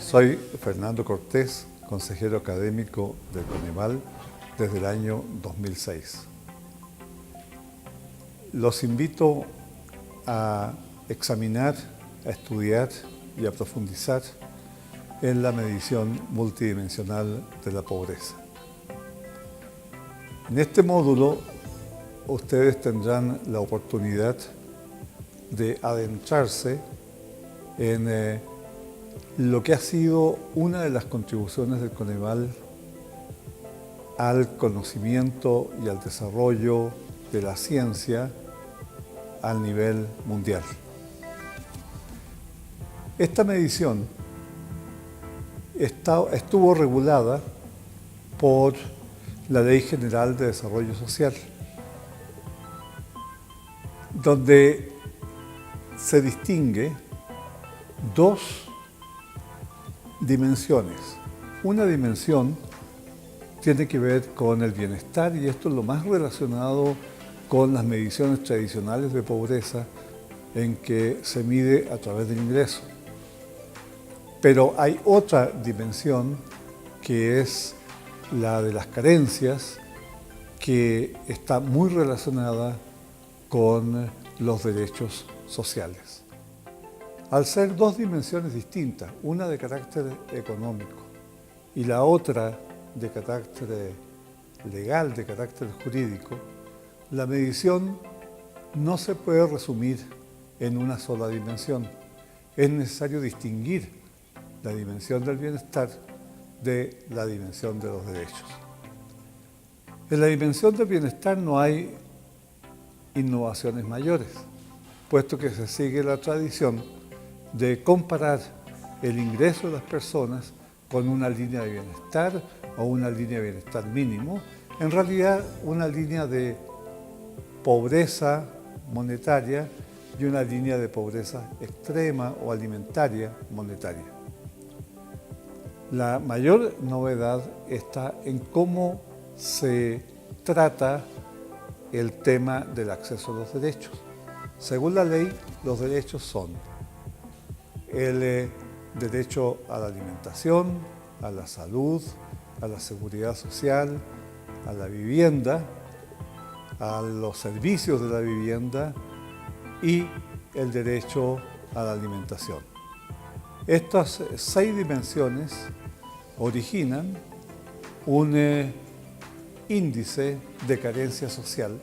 Soy Fernando Cortés, consejero académico del Coneval desde el año 2006. Los invito a examinar, a estudiar y a profundizar en la medición multidimensional de la pobreza. En este módulo, ustedes tendrán la oportunidad de adentrarse en lo que ha sido una de las contribuciones del Coneval al conocimiento y al desarrollo de la ciencia al nivel mundial. Esta medición estuvo regulada por la Ley General de Desarrollo Social, donde se distingue dos dimensiones. Una dimensión tiene que ver con el bienestar, y esto es lo más relacionado con las mediciones tradicionales de pobreza, en que se mide a través del ingreso. Pero hay otra dimensión que es la de las carencias, que está muy relacionada con los derechos sociales. Al ser dos dimensiones distintas, una de carácter económico y la otra de carácter legal, de carácter jurídico, la medición no se puede resumir en una sola dimensión. Es necesario distinguir la dimensión del bienestar de la dimensión de los derechos. En la dimensión del bienestar no hay innovaciones mayores, puesto que se sigue la tradición de comparar el ingreso de las personas con una línea de bienestar o una línea de bienestar mínimo, en realidad una línea de pobreza monetaria y una línea de pobreza extrema o alimentaria monetaria. La mayor novedad está en cómo se trata el tema del acceso a los derechos. Según la ley, los derechos son el derecho a la alimentación, a la salud, a la seguridad social, a la vivienda, a los servicios de la vivienda y el derecho a la alimentación. Estas 6 dimensiones originan un índice de carencia social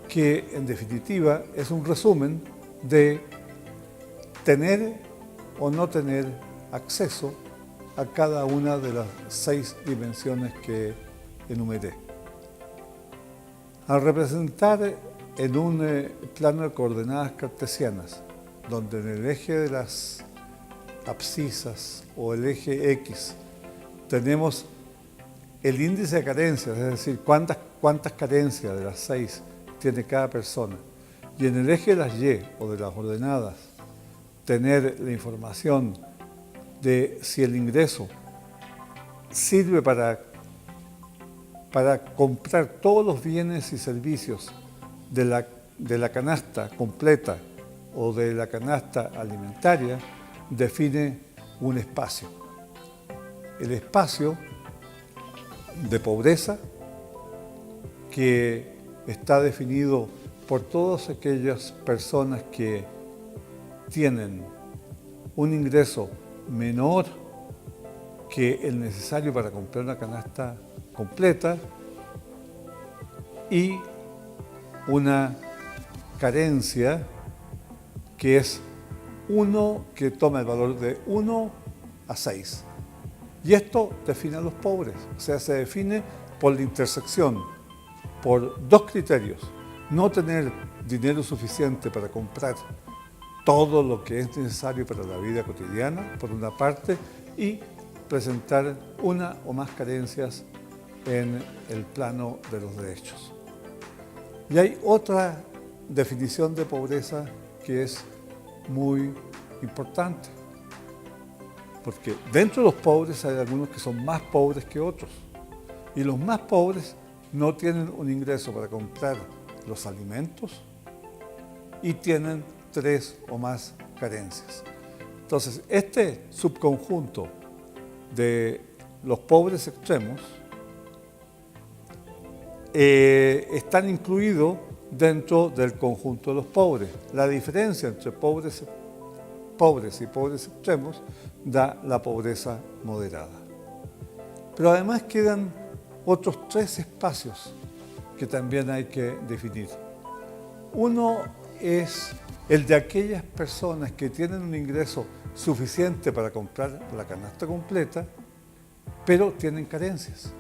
que, en definitiva, es un resumen de tener o no tener acceso a cada una de las 6 dimensiones que enumeré. Al representar en un plano de coordenadas cartesianas, donde en el eje de las abscisas o el eje X tenemos el índice de carencias, es decir, cuántas carencias de las 6 tiene cada persona, y en el eje de las Y o de las ordenadas tener la información de si el ingreso sirve para comprar todos los bienes y servicios de la canasta completa o de la canasta alimentaria, define un espacio. El espacio de pobreza, que está definido por todas aquellas personas que tienen un ingreso menor que el necesario para comprar una canasta completa, y una carencia que es que toma el valor de 1 a 6. Y esto define a los pobres, o sea, se define por la intersección, por dos criterios: no tener dinero suficiente para comprar todo lo que es necesario para la vida cotidiana, por una parte, y presentar una o más carencias en el plano de los derechos. Y hay otra definición de pobreza que es muy importante, porque dentro de los pobres hay algunos que son más pobres que otros, y los más pobres no tienen un ingreso para comprar los alimentos y tienen 3 o más carencias. Entonces, este subconjunto de los pobres extremos están incluidos dentro del conjunto de los pobres. La diferencia entre pobres y pobres extremos da la pobreza moderada. Pero además quedan otros 3 espacios que también hay que definir. Uno es el de aquellas personas que tienen un ingreso suficiente para comprar la canasta completa, pero tienen carencias.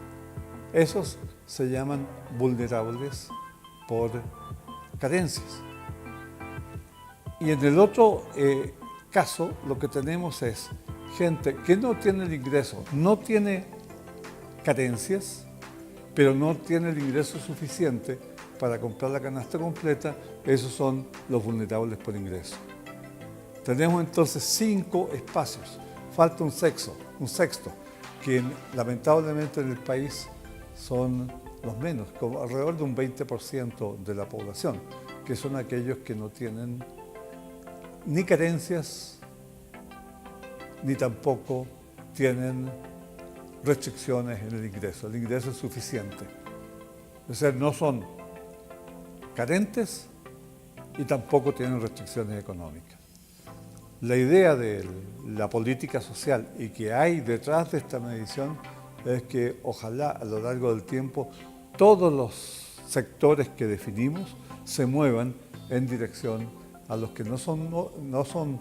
Esos se llaman vulnerables por carencias. Y en el otro caso, lo que tenemos es gente que no tiene el ingreso, no tiene carencias, pero no tiene el ingreso suficiente para comprar la canasta completa. Esos son los vulnerables por ingreso. Tenemos entonces 5 espacios. Falta un sexto, que lamentablemente en el país son los menos, como alrededor de un 20% de la población, que son aquellos que no tienen ni carencias, ni tampoco tienen restricciones en el ingreso. El ingreso es suficiente. Es decir, no son carentes y tampoco tienen restricciones económicas. La idea de la política social y que hay detrás de esta medición es que ojalá a lo largo del tiempo todos los sectores que definimos se muevan en dirección a los que no son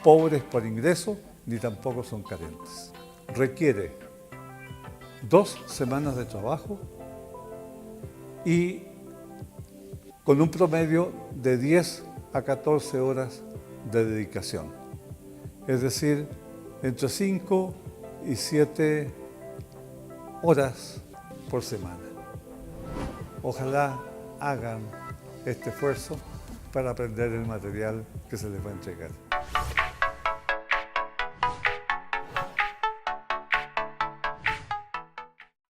pobres por ingreso ni tampoco son carentes. Requiere 2 semanas de trabajo y con un promedio de 10 a 14 horas de dedicación. Es decir, entre 5 y 7 horas por semana. Ojalá hagan este esfuerzo para aprender el material que se les va a entregar.